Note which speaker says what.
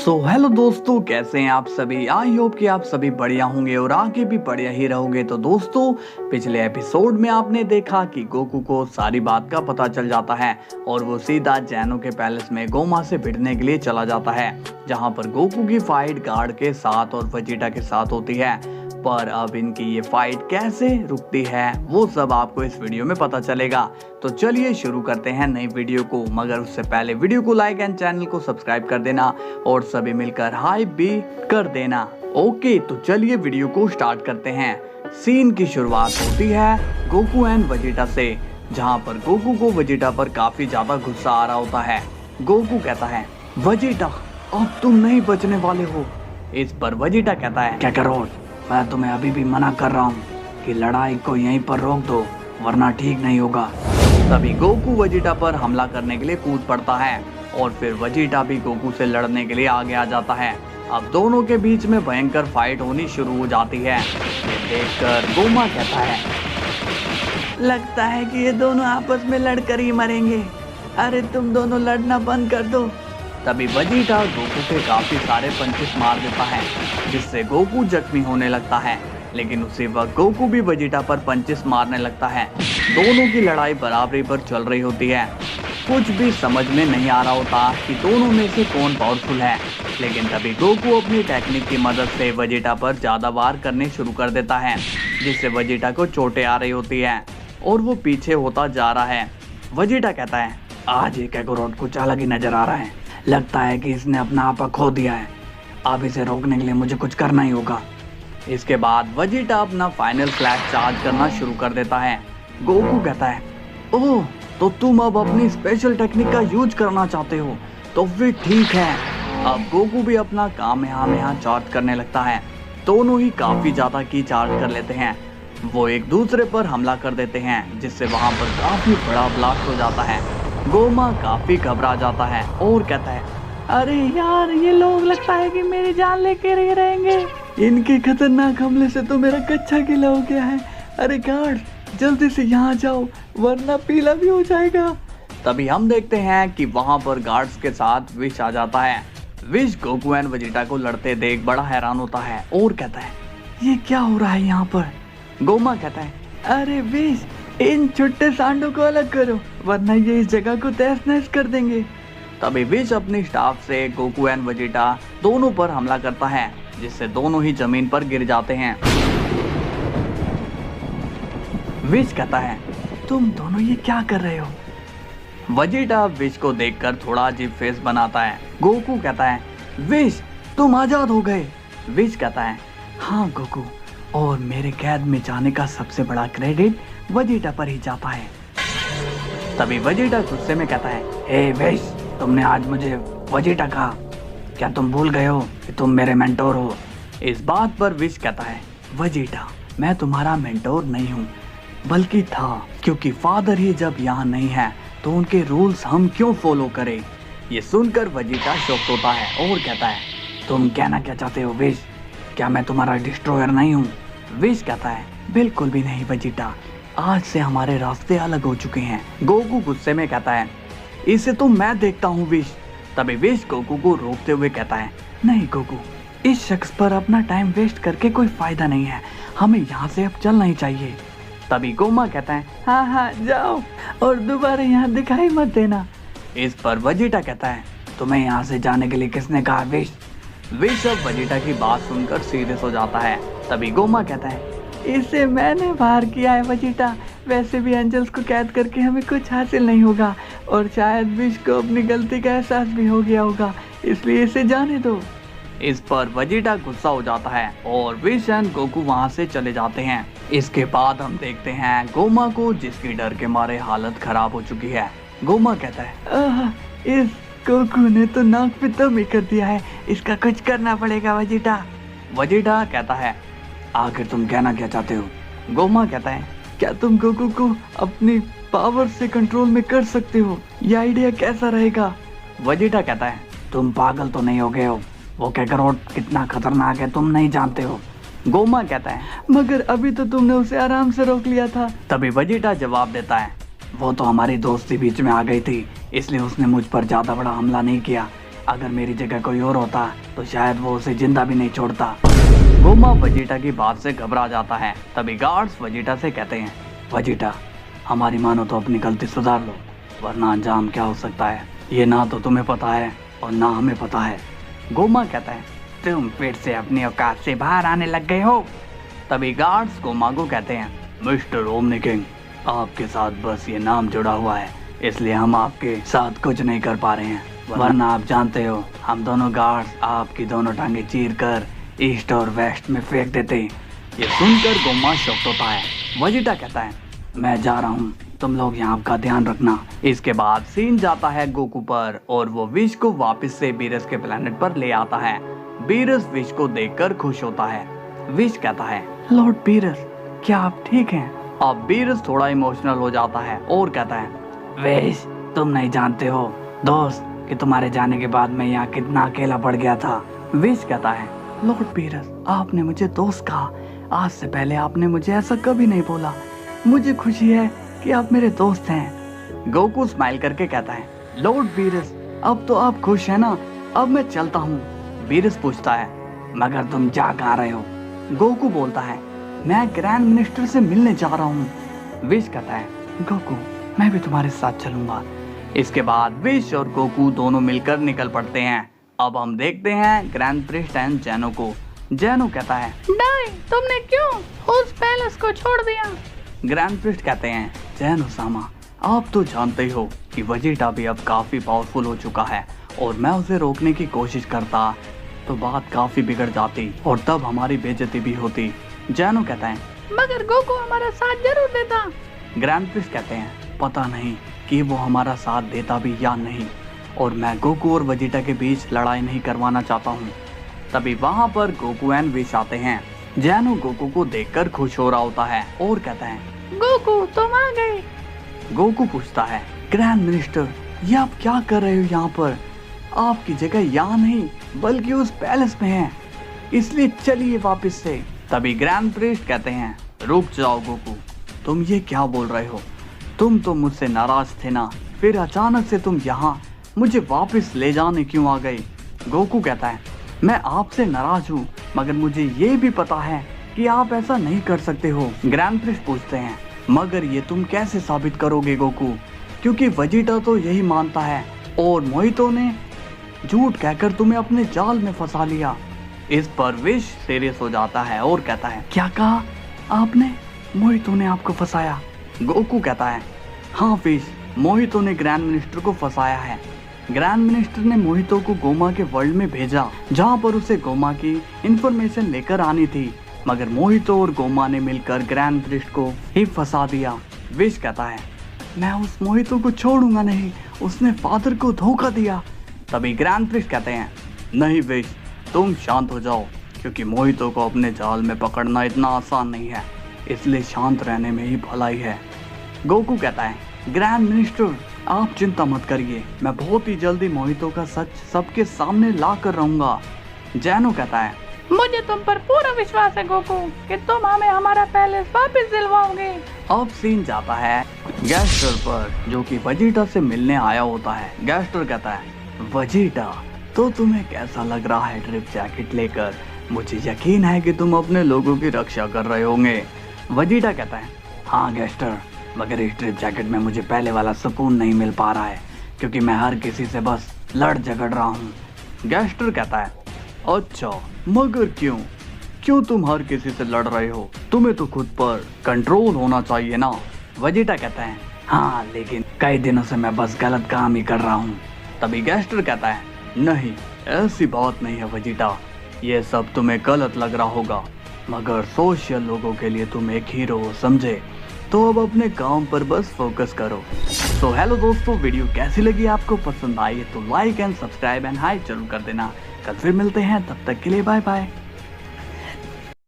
Speaker 1: Hello दोस्तों, कैसे हैं आप सभी। आई होप कि आप सभी बढ़िया होंगे और आगे भी बढ़िया ही रहोगे। तो दोस्तों, पिछले एपिसोड में आपने देखा कि गोकू को सारी बात का पता चल जाता है और वो सीधा जैनो के पैलेस में गोमा से भिड़ने के लिए चला जाता है, जहां पर गोकू की फाइट गार्ड के साथ और वेजिटा के साथ होती है। पर अब इनकी ये फाइट कैसे रुकती है वो सब आपको इस वीडियो में पता चलेगा। तो चलिए शुरू करते हैं नई वीडियो को, मगर उससे पहले वीडियो को लाइक एंड चैनल को सब्सक्राइब कर देना और सभी मिलकर हाइप भी कर देना। ओके, तो चलिए वीडियो को स्टार्ट करते हैं। सीन की शुरुआत होती है गोकू एंड वेजिटा से, जहां पर गोकू को वेजिटा पर काफी ज्यादा गुस्सा आ रहा होता है। गोकू कहता है, वेजिटा अब तुम नहीं बचने वाले हो। इस पर वेजिटा कहता है, क्या करो, मैं तुम्हें अभी भी मना कर रहा हूँ कि लड़ाई को यहीं पर रोक दो, वरना ठीक नहीं होगा। तभी गोकू वेजिटा पर हमला करने के लिए कूद पड़ता है और फिर वेजिटा भी गोकू से लड़ने के लिए आगे आ जाता है। अब दोनों के बीच में भयंकर फाइट होनी शुरू हो जाती है। ये देखकर गोमा कहता है, लगता है कि ये दोनों आपस में लड़कर ही मरेंगे। अरे तुम दोनों लड़ना बंद कर दो। तभी वेजिटा गोकू के काफी सारे पंचेस मार देता है, जिससे गोकू जख्मी होने लगता है। लेकिन उसी वक्त गोकू भी वेजिटा पर पंचेस मारने लगता है। दोनों की लड़ाई बराबरी पर चल रही होती है। कुछ भी समझ में नहीं आ रहा होता कि दोनों में से कौन पावरफुल है। लेकिन तभी गोकू अपनी टेक्निक की मदद से वेजिटा पर ज्यादा वार करने शुरू कर देता है, जिससे वेजिटा को चोटें आ रही होती है और वो पीछे होता जा रहा है। वेजिटा कहता है, आज ये कैकारोट कुछ अलग ही नजर आ रहा है। लगता है कि इसने अपना आपा खो दिया है। अब इसे रोकने के लिए मुझे कुछ करना ही होगा। इसके बाद वेजिटा अपना फाइनल फ्लैश चार्ज करना शुरू कर देता है। गोकू कहता है, ओह, तो तुम अब अपनी स्पेशल टेक्निक का यूज करना चाहते हो, तो फिर ठीक है। अब गोकू भी अपना कामेहामेहा चार्ज करने लगता है। दोनों ही काफी ज्यादा की चार्ज कर लेते हैं। वो एक दूसरे पर हमला कर देते हैं, जिससे वहां पर काफी बड़ा ब्लास्ट हो जाता है। गोमा काफी घबरा जाता है और कहता है, अरे यार, ये लोग लगता है कि मेरी जान लेके ही रहेंगे। इनके खतरनाक हमले से तो मेरा कच्चा गीला हो गया है। अरे गार्ड, जल्दी से यहाँ जाओ, वरना पीला भी हो जाएगा। तभी हम देखते हैं कि वहाँ पर गार्ड्स के साथ विश आ जाता है। विश गोकू एंड वेजिटा को लड़ते देख बड़ा हैरान होता है और कहता है, ये क्या हो रहा है यहाँ पर। गोमा कहता है, अरे विश, इन छुट्टे सांडों को अलग करो, वरना ये इस जगह को तहस नहस कर देंगे। तभी विश अपनी स्टाफ से गोकू एंड वेजिटा दोनों पर हमला करता है, जिससे दोनों ही जमीन पर गिर जाते हैं। विश कहता है, तुम दोनों ये क्या कर रहे हो। वेजिटा विश को देखकर थोड़ा अजीब फेस बनाता है। गोकू कहता है, विश, तुम आजाद हो गए। विश कहता है, हाँ गोकू, और मेरे कैद में जाने का सबसे बड़ा क्रेडिट वेजिटा पर ही जाता है। तभी वेजिटा गुस्से में कहता है, हे विश, तुमने आज मुझे वेजिटा कहा, क्या तुम भूल गए हो कि तुम मेरे मेंटोर हो। इस बात पर विश कहता है, वेजिटा, मैं तुम्हारा मेंटोर नहीं हूँ, बल्कि था, क्योंकि फादर ही जब यहाँ नहीं है तो उनके रूल्स हम क्यों फॉलो करें। ये सुनकर वेजिटा शॉक्ड होता है और कहता है, तुम कहना क्या चाहते हो विश, क्या मैं तुम्हारा डिस्ट्रॉयर नहीं हूँ। विश कहता है, बिल्कुल भी नहीं वेजिटा, आज से हमारे रास्ते अलग हो चुके हैं। गोकू गुस्से में कहता है, इसे तो मैं देखता हूँ विश। तभी विश गोकू को रोकते हुए कहता है, नहीं गोकू, इस शख्स पर अपना टाइम वेस्ट करके कोई फायदा नहीं है, हमें यहाँ से अब चलना ही चाहिए। तभी गोमा कहता है, हाँ हाँ जाओ, और दोबारा यहाँ दिखाई मत देना। इस पर वेजिटा कहता है, तुम्हें यहाँ से जाने के लिए किसने कहा विश। विश अब वेजिटा की बात सुनकर सीरियस हो जाता है। तभी गोमा कहता है, इसे मैंने बाहर किया है वेजिटा, वैसे भी एंजल्स को कैद करके हमें कुछ हासिल नहीं होगा, और शायद विश को अपनी गलती का एहसास भी हो गया होगा, इसलिए इसे जाने दो। इस पर वेजिटा गुस्सा हो जाता है और विश एंड गोकू वहां से चले जाते हैं। इसके बाद हम देखते हैं गोमा को, जिसकी डर के मारे हालत खराब हो चुकी है। गोमा कहता है, इस गोकू ने तो नाक पे दम ही कर दिया है, इसका कुछ करना पड़ेगा वेजिटा। वेजिटा कहता है, आखिर तुम कहना क्या चाहते हो। गोमा कहता है, क्या तुम गोकू को अपनी पावर से कंट्रोल में कर सकते हो, यह आइडिया कैसा रहेगा। वेजिटा कहता है, तुम पागल तो नहीं हो गए हो, वो कैकारोट कितना खतरनाक है तुम नहीं जानते हो। गोमा कहता है, मगर अभी तो तुमने उसे आराम से रोक लिया था। तभी वेजिटा जवाब देता है, वो तो हमारी दोस्ती बीच में आ गई थी, इसलिए उसने मुझ पर ज्यादा बड़ा हमला नहीं किया। अगर मेरी जगह कोई और होता तो शायद वो उसे जिंदा भी नहीं छोड़ता। गोमा वेजिटा की बात से घबरा जाता है। तभी गार्ड्स वेजिटा से कहते हैं, वेजिटा हमारी मानो तो अपनी गलती सुधार लो, वरना अंजाम क्या हो सकता है ये ना तो तुम्हें पता है और ना हमें पता है। गोमा कहता है, तुम फिर से अपनी औकात से बाहर आने लग गए हो। तभी गार्ड्स गोमा को कहते हैं, मिस्टर ओमनी किंग, आपके साथ बस ये नाम जुड़ा हुआ है, इसलिए हम आपके साथ कुछ नहीं कर पा रहे हैं, वरना आप जानते हो हम दोनों गार्ड्स आपकी दोनों टांगे चीर कर ईस्ट और वेस्ट में फेंक देते। ये सुनकर गोमा शॉक्ड होता है। वेजिटा कहता है, मैं जा रहा हूँ, तुम लोग यहाँ का ध्यान रखना। इसके बाद सीन जाता है गोकू पर और वो विश को वापस से बीरस के प्लेनेट पर ले आता है। बीरस विश को देखकर खुश होता है। विश कहता है, लॉर्ड बीरस क्या आप ठीक हैं? अब बीरस थोड़ा इमोशनल हो जाता है और कहता है, विश तुम नहीं जानते हो दोस्त कि तुम्हारे जाने के बाद मैं यहाँ कितना अकेला पड़ गया था। विश कहता है, लॉर्ड बीरस आपने मुझे दोस्त कहा, आज से पहले आपने मुझे ऐसा कभी नहीं बोला। मुझे खुशी है कि आप मेरे दोस्त हैं। गोकू स्माइल करके कहता है, लॉर्ड बीरस अब तो आप खुश हैं ना, अब मैं चलता हूँ। बीरस पूछता है, मगर तुम जा कहाँ रहे हो? गोकू बोलता है, मैं ग्रैंड मिनिस्टर से मिलने जा रहा हूँ। विश कहता है, गोकू मैं भी तुम्हारे साथ चलूंगा। इसके बाद विश और गोकू दोनों मिलकर निकल पड़ते हैं। अब हम देखते हैं ग्रैंड प्रिस्ट एंड जैनो को। जैनो कहता है,
Speaker 2: डाई तुमने क्यों उस पैलेस को छोड़ दिया?
Speaker 1: ग्रैंड प्रिस्ट कहते हैं, जैनो सामा आप तो जानते ही हो कि वेजिटा भी अब काफी पावरफुल हो चुका है और मैं उसे रोकने की कोशिश करता तो बात काफी बिगड़ जाती और तब हमारी बेइज्जती भी होती। जैनो कहता है,
Speaker 2: मगर गोकू हमारा साथ जरूर देता।
Speaker 1: ग्रैंड प्रिस्ट कहते हैं, पता नहीं कि वो हमारा साथ देता भी या नहीं, और मैं गोकू और वेजिटा के बीच लड़ाई नहीं करवाना चाहता हूँ। तभी वहाँ पर गोकू एंड विश आते हैं। जैनो गोकू को देखकर खुश हो रहा होता है और कहता है,
Speaker 2: गोकू तुम आ गए।
Speaker 1: गोकू पूछता है, ग्रैंड मिनिस्टर ये आप क्या कर रहे हो यहाँ पर? आपकी जगह यहाँ नहीं बल्कि उस पैलेस में है, इसलिए चलिए वापस से। तभी ग्रैंड प्रिस्ट कहते हैं, रुक जाओ गोकू, तुम ये क्या बोल रहे हो? तुम तो मुझसे नाराज थे ना, फिर अचानक से तुम यहाँ मुझे वापस ले जाने क्यों आ गए? गोकू कहता है, मैं आपसे नाराज हूँ, मगर मुझे ये भी पता है कि आप ऐसा नहीं कर सकते हो। ग्रैंड प्रिस्ट पूछते हैं, मगर ये तुम कैसे साबित करोगे गोकू? क्योंकि वेजिटा तो यही मानता है और मोहितो ने झूठ कहकर तुम्हें अपने जाल में फंसा लिया। इस पर विश सीरियस हो जाता है और कहता है, क्या कहा आपने? मोहितो ने आपको फंसाया? गोकू कहता है, हाँ विश, मोहितो ने ग्रैंड मिनिस्टर को फंसाया है। ग्रैंड मिनिस्टर ने मोहितो को गोमा के वर्ल्ड में भेजा जहाँ पर उसे गोमा की इंफॉर्मेशन लेकर आनी थी, मगर मोहितो और गोमा ने मिलकर ग्रैंड प्रिस्ट को ही फंसा दिया। विश कहता है, मैं उस मोहितो को छोड़ूंगा नहीं, उसने फादर को धोखा दिया। तभी ग्रैंड प्रिस्ट कहते हैं, नहीं विश, तुम शांत हो जाओ, क्योंकि मोहितो को अपने जाल में पकड़ना इतना आसान नहीं है, इसलिए शांत रहने में ही भलाई है। गोकू कहता है, ग्रैंड मिनिस्टर आप चिंता मत करिए, मैं बहुत ही जल्दी मोहितो का सच सबके सामने ला कर रहूंगा। जैनो कहता है,
Speaker 2: मुझे तुम पर पूरा विश्वास है गोकू कि तुम हमें हमारा पैलेस वापस दिलवाओगे।
Speaker 1: अब सीन जाता है गैस्टर पर, जो कि वेजिटा से मिलने आया होता है। गैस्टर कहता है, वेजिटा तो तुम्हें कैसा लग रहा है ट्रिप जैकेट लेकर? मुझे यकीन है कि तुम अपने लोगों की रक्षा कर रहे होंगे। वेजिटा कहता है, हाँ गैस्टर, मगर इस ट्रिप जैकेट में मुझे पहले वाला सुकून नहीं मिल पा रहा है, क्योंकि मैं हर किसी से बस लड़ झगड़ रहा हूँ। गैस्टर कहता है, अच्छा मगर क्यों? क्यों तुम हर किसी से लड़ रहे हो? तुम्हें तो खुद पर कंट्रोल होना चाहिए ना। वेजिटा कहता है, हाँ लेकिन कई दिनों से मैं बस गलत काम ही कर रहा हूँ। तभी गैस्टर कहता है, नहीं ऐसी बात नहीं है वेजिटा, ये सब तुम्हें गलत लग रहा होगा, मगर सोशल लोगों के लिए तुम एक हीरो हो, समझे? तो अब अपने काम पर बस फोकस करो। तो हेलो दोस्तों, वीडियो कैसी लगी? आपको पसंद आई तो like and subscribe and high जरूर कर देना। कल फिर मिलते हैं, तब तक के लिए बाय बाय।